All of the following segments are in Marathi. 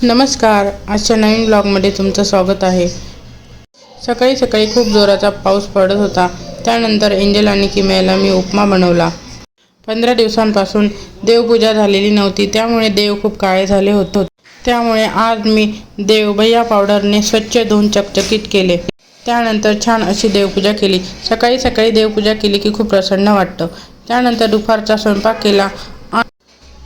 नमस्कार, आजच्या नवीन ब्लॉगमध्ये तुमचं स्वागत आहे। सकाळी सकाळी खूप जोराचा पाऊस पडत होता। त्यानंतर एंजल आणि किमयाला मी उपमा बनवला। 15 दिवसांपासून देवपूजा झालेली नव्हती, त्यामुळे देव खूप काळे झाले होते। त्यामुळे आज मी देव भैया पावडरने स्वच्छ धुवून चकचकीत केले। त्यानंतर छान अशी देवपूजा केली। सकाळी सकाळी देवपूजा केली की खूप प्रसन्न वाटतं। त्यानंतर दुपारचा स्वयंपाक केला,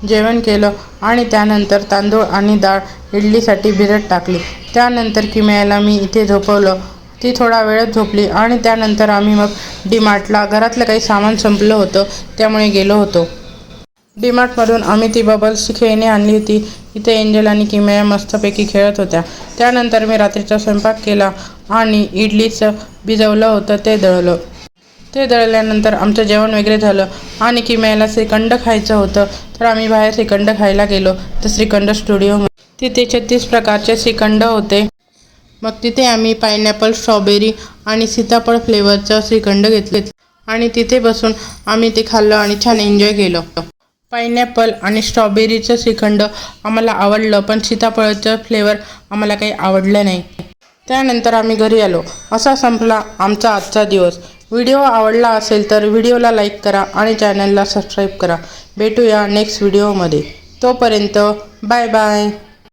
जेवण केलं आणि त्यानंतर तांदूळ आणि डाळ इडलीसाठी भिजत टाकली। त्यानंतर किमयाला मी इथे झोपवलं। ती थोडा वेळच झोपली आणि त्यानंतर आम्ही मग डीमार्टला घरातलं काही सामान संपलं होतं, त्यामुळे गेलो होतो। डीमार्टमधून आम्ही ती बबल्सची खेळणी आणली होती। इथे एंजल आणि किमया मस्तपैकी खेळत होत्या। त्यानंतर मी रात्रीचा स्वयंपाक केला आणि इडलीचं भिजवलं होतं ते दळलं। ते दळल्यानंतर आमचं जेवण वगैरे झालं आणि किमयाला श्रीखंड खायचं होतं, तर आम्ही बाहेर श्रीखंड खायला गेलो तर श्रीखंड स्टुडिओमध्ये। तिथे 36 प्रकारचे श्रीखंड होते। मग तिथे आम्ही पायनॅपल, स्ट्रॉबेरी आणि सीताफळ फ्लेवरचं श्रीखंड घेतले आणि तिथे बसून आम्ही ते खाल्लं आणि छान एन्जॉय केलं। पायनॅपल आणि स्ट्रॉबेरीचं श्रीखंड आम्हाला आवडलं, पण सीताफळाचं फ्लेवर आम्हाला काही आवडलं नाही। त्यानंतर आम्ही घरी आलो। असा संपला आमचा आजचा दिवस। व्हिडिओ आवडला असेल तर व्हिडिओला लाईक करा आणि चॅनलला सबस्क्राईब करा। भेटूया नेक्स्ट व्हिडिओमध्ये। तोपर्यंत बाय बाय।